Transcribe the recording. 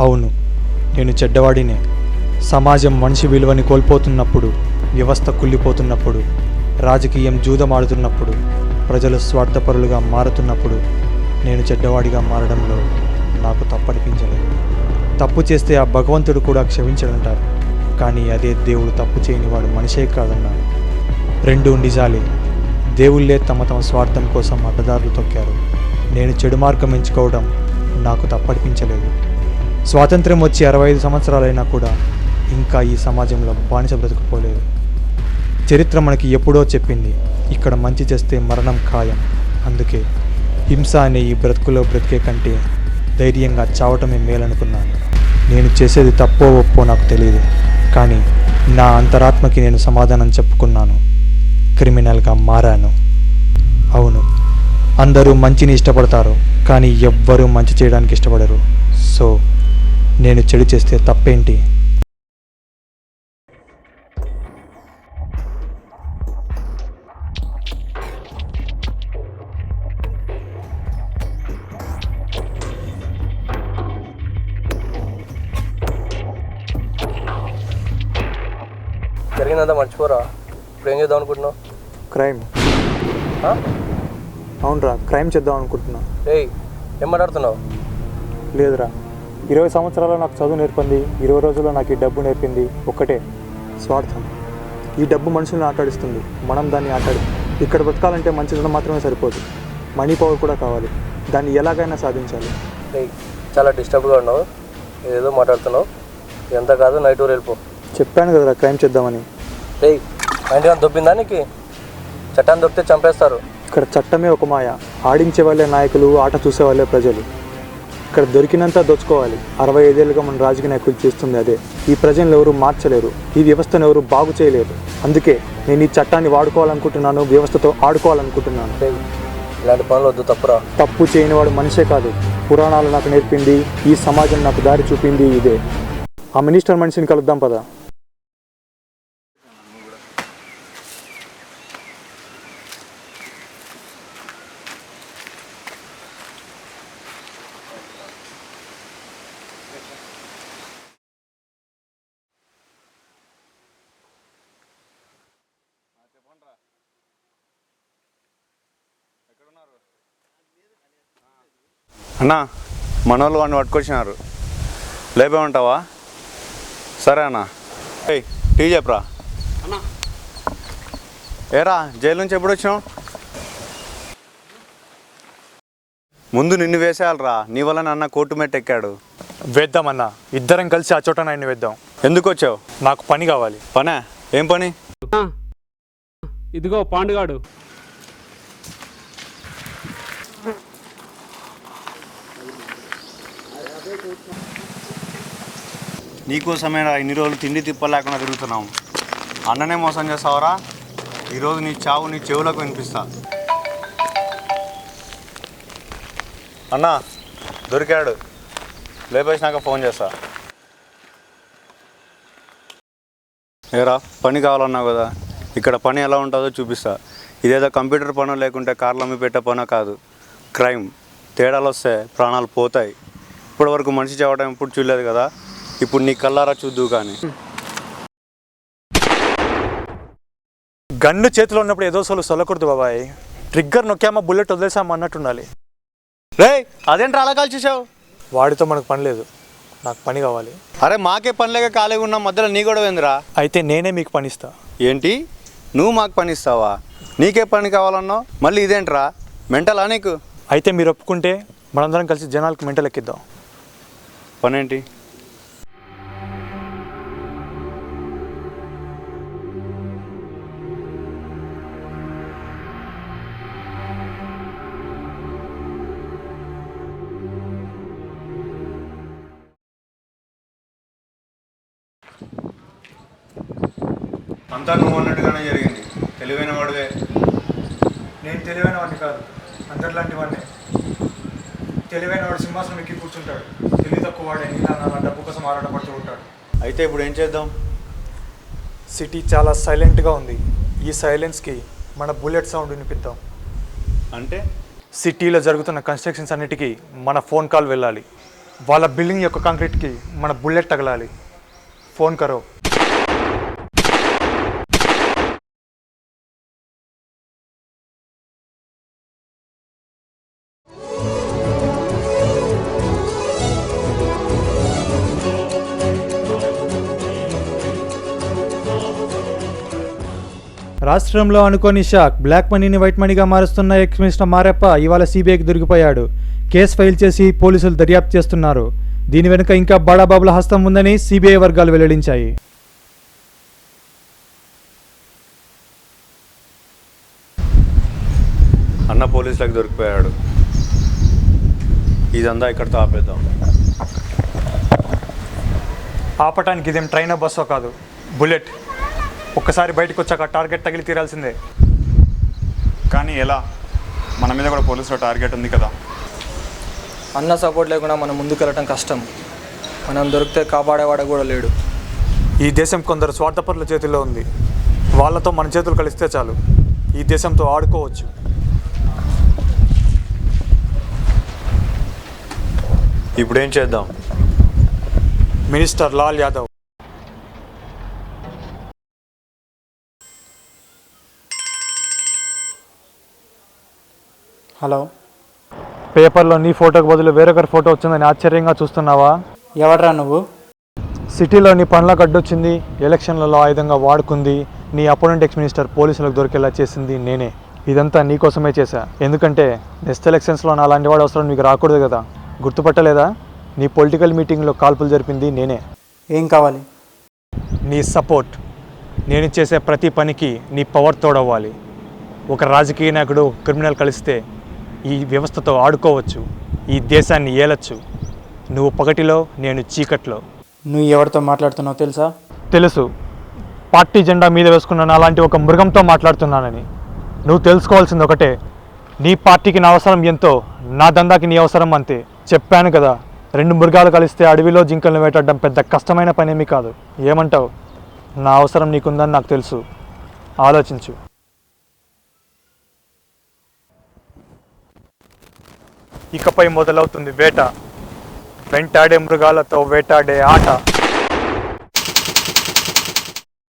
అవును, నేను చెడ్డవాడినే. సమాజం మనిషి విలువని కోల్పోతున్నప్పుడు, వ్యవస్థ కుళ్ళిపోతున్నప్పుడు, రాజకీయం జూదమాడుతున్నప్పుడు, ప్రజలు స్వార్థపరులుగా మారుతున్నప్పుడు నేను చెడ్డవాడిగా మారడంలో నాకు తప్పనిపించలేదు. తప్పు చేస్తే ఆ భగవంతుడు కూడా క్షమించడంటారు. కానీ అదే దేవుడు తప్పు చేయని వాడు మనిషే కాదన్నాడు. రెండూ నిజాలే. దేవుళ్ళే తమ స్వార్థం కోసం అడ్డదారులు తొక్కారు. నేను చెడు మార్గం ఎంచుకోవడం నాకు తప్పనిపించలేదు. స్వాతంత్ర్యం వచ్చి 65 సంవత్సరాలైనా కూడా ఇంకా ఈ సమాజంలో బానిస బ్రతుకుపోలేదు. చరిత్ర మనకి ఎప్పుడో చెప్పింది, ఇక్కడ మంచి చేస్తే మరణం ఖాయం. అందుకే హింస అనే ఈ బ్రతుకులో బ్రతికే కంటే ధైర్యంగా చావటమే మేలనుకున్నాను. నేను చేసేది తప్పో ఒప్పో నాకు తెలియదు, కానీ నా అంతరాత్మకి నేను సమాధానం చెప్పుకున్నాను. క్రిమినల్గా మారాను. అవును, అందరూ మంచిని ఇష్టపడతారు, కానీ ఎవ్వరూ మంచి చేయడానికి ఇష్టపడరు. సో నేను చెడు చేస్తే తప్పేంటి? జరిగిందంతా మర్చిపోరా. ఇప్పుడు ఏం చేద్దాం అనుకుంటున్నావు? క్రైమ్. అవునరా, క్రైమ్ చేద్దాం అనుకుంటున్నా. ఏయ్, ఏం మాట్లాడుతున్నావు? లేదురా, 20 సంవత్సరాల్లో నాకు చదువు నేర్పింది, 20 రోజుల్లో నాకు ఈ డబ్బు నేర్పింది ఒక్కటే: స్వార్థం. ఈ డబ్బు మనుషుల్ని ఆటాడిస్తుంది, మనం దాన్ని ఆటాడి. ఇక్కడ బ్రతకాలంటే మంచిదనం మాత్రమే సరిపోదు, మనీ పవర్ కూడా కావాలి. దాన్ని ఎలాగైనా సాధించాలి. ఏయ్, చాలా డిస్టర్బ్గా ఉన్నావు, ఏదో మాట్లాడుతున్నావు. ఎంత కాదు, నైట్ ఊరు వెళ్ళిపో. చెప్పాను కదరా క్రైమ్ చేద్దామని. ఏయ్, మైండ్ కానీ దొబ్బిందా నీకు? చట్టాన్ని దొబ్బితే చంపేస్తారు. ఇక్కడ చట్టమే ఒక మాయ, ఆడించే వాళ్ళే నాయకులు, ఆట చూసే వాళ్ళే ప్రజలు. ఇక్కడ దొరికినంత దోచుకోవాలి. 65 ఏళ్ళుగా మన రాజకీయ నాయకులు చేస్తుంది అదే. ఈ ప్రజలను ఎవరు మార్చలేరు, ఈ వ్యవస్థను ఎవరు బాగు చేయలేరు. అందుకే నేను ఈ చట్టాన్ని వాడుకోవాలనుకుంటున్నాను, వ్యవస్థతో ఆడుకోవాలనుకుంటున్నాను. ఇలాంటి పనులు వద్దు, తప్పురా. తప్పు చేయని వాడు మనిషే కాదు. పురాణాలు నాకు నేర్పింది, ఈ సమాజం నాకు దారి చూపింది ఇదే. ఆ మినిస్టర్ మనిషిని కలుద్దాం పదా. అన్నా, మనోళ్ళు వాడిని పట్టుకొచ్చినారు, లేపేమంటావా? సరే అన్న. ఏయ్, టీ చెప్పరా. ఏరా, జైలు నుంచి ఎప్పుడు వచ్చినావు? ముందు నిన్ను వేసేయాలరా, నీ వల్ల నాన్న కోర్టు మెట్టు ఎక్కాడు. వేద్దామన్నా, ఇద్దరం కలిసి ఆ చోట నాయన్ని వేద్దాం. ఎందుకు వచ్చావు? నాకు పని కావాలి. పనే? ఏం పని? ఇదిగో పాండుగాడు. నీకోసమేనా ఇన్ని రోజులు తిండి తిప్పలేకుండా తిరుగుతున్నాం. అన్ననే మోసం చేస్తావరా? ఈరోజు నీ చావు నీ చెవులకు వినిపిస్తా. అన్నా, దొరికాడు, లేపేసినాక ఫోన్ చేస్తా. ఏరా, పని కావాలన్నావు కదా, ఇక్కడ పని ఎలా ఉంటుందో చూపిస్తా. ఇదేదో కంప్యూటర్ పనో లేకుంటే కార్లు అమ్మి పెట్టే పనో కాదు, క్రైమ్. తేడాలు వస్తే ప్రాణాలు పోతాయి. ఇప్పటివరకు మనిషి చావడం ఎప్పుడు చూడలేదు కదా, ఇప్పుడు నీ కల్లారా చూద్దు. కానీ గన్ను చేతిలో ఉన్నప్పుడు ఏదో సొల్లకూడదు బాబాయ్. ట్రిగ్గర్ నొక్కామా బుల్లెట్ వదిలేసామా అన్నట్టు ఉండాలి. రే, అదేంటి అలా కాల్చేసావు? వాడితో మనకు పని లేదు, నాకు పని కావాలి. అరే, మాకే పని లేక ఖాళీగా ఉన్నాం, మధ్యలో నీ కూడా ఏందిరా? అయితే నేనే మీకు పని ఇస్తా. ఏంటి, నువ్వు మాకు పని ఇస్తావా? నీకే పని కావాలన్నావు, మళ్ళీ ఇదేంట్రా? మెంటలా నీకు? అయితే మీరు ఒప్పుకుంటే మనందరం కలిసి జనాలకు మెంటల్ ఎక్కిద్దాం. పనేంటి? అంతా నువ్వు అన్నట్టుగానే జరిగింది. తెలివైన వాడివే. నేను తెలివైన వాడిని కాదు, అందరిలాంటి వాడిని. తెలివైన వాడు సింహాసనం ఎక్కి కూర్చుంటాడు, తెలివి తక్కువ వాడే నా డబ్బు కోసం ఆరాటపడుతూ ఉంటాడు. అయితే ఇప్పుడు ఏం చేద్దాం? సిటీ చాలా సైలెంట్గా ఉంది. ఈ సైలెన్స్కి మన బుల్లెట్ సౌండ్ వినిపిద్దాం. అంటే సిటీలో జరుగుతున్న కన్స్ట్రక్షన్స్ అన్నిటికీ మన ఫోన్ కాల్ వెళ్ళాలి. వాళ్ళ బిల్డింగ్ యొక్క కాంక్రీట్కి మన బుల్లెట్ తగలాలి. ఫోన్ కరో. రాష్ట్రంలో అనుకోని షాక్. బ్లాక్ మనీని వైట్ మనీగా మారుస్తున్న ఎక్స్ మినిస్టర్ మారెప్ప ఇవాళ సిబిఐకి దొరికిపోయాడు. కేసు ఫైల్ చేసి పోలీసులు దర్యాప్తు చేస్తున్నారు. దీని వెనుక ఇంకా బడాబాబుల హస్తం ఉందని సిబిఐ వర్గాలు వెల్లడించాయి. అన్న పోలీసులకు దొరికిపోయాడు. ఇదంతా ఇక్కడితో ఆపేద్దాం. ఆపటానికి ఇదేం ట్రైనో బస్సో కాదు, బుల్లెట్. ఒక్కసారి బయటకు వచ్చాక టార్గెట్ తగిలి తీరాల్సిందే. కానీ ఎలా? మన మీద కూడా పోలీసులో టార్గెట్ ఉంది కదా. అన్న సపోర్ట్ లేకుండా మనం ముందుకెళ్ళటం కష్టం. మనం దొరికితే కాపాడేవాడ కూడా లేడు. ఈ దేశం కొందరు స్వార్థపరుల చేతిలో ఉంది. వాళ్ళతో మన చేతులు కలిస్తే చాలు, ఈ దేశంతో ఆడుకోవచ్చు. ఇప్పుడేం చేద్దాం? మినిస్టర్ లాల్ యాదవ్. హలో, పేపర్లో నీ ఫోటోకి బదులు వేరొకరి ఫోటో వచ్చిందని ఆశ్చర్యంగా చూస్తున్నావా? ఎవడ్రా నువ్వు? సిటీలో నీ పనులకు అడ్డొచ్చింది, ఎలక్షన్లలో ఆయుధంగా వాడుకుంది, నీ అపోనెంట్ ఎక్స్ మినిస్టర్ పోలీసులకు దొరికేలా చేసింది నేనే. ఇదంతా నీకోసమే చేశా. ఎందుకంటే నెక్స్ట్ ఎలక్షన్స్లో నా లాంటి వాడు అవసరం నీకు రాకూడదు కదా. గుర్తుపట్టలేదా? నీ పొలిటికల్ మీటింగ్లో కాల్పులు జరిపింది నేనే. ఏం కావాలి? నీ సపోర్ట్. నేను చేసే ప్రతి పనికి నీ పవర్ తోడవ్వాలి. ఒక రాజకీయ నాయకుడు ఒక క్రిమినల్ కలిస్తే ఈ వ్యవస్థతో ఆడుకోవచ్చు, ఈ దేశాన్ని ఏలచ్చు. నువ్వు పగటిలో, నేను చీకట్లో. నువ్వు ఎవరితో మాట్లాడుతున్నావు తెలుసా? తెలుసు. పార్టీ జెండా మీద వేసుకున్న అలాంటి ఒక మృగంతో మాట్లాడుతున్నానని. నువ్వు తెలుసుకోవాల్సింది ఒకటే, నీ పార్టీకి నా అవసరం ఎంతో, నా దందాకి నీ అవసరం అంతే. చెప్పాను కదా, 2 మృగాలు కలిస్తే అడవిలో జింకలను వేటాడడం పెద్ద కష్టమైన పనేమీ కాదు. ఏమంటావు? నా అవసరం నీకుందని నాకు తెలుసు. ఆలోచించు. ఇకపై మొదలవుతుంది వేట. వెంటాడే మృగాలతో వేటాడే ఆట.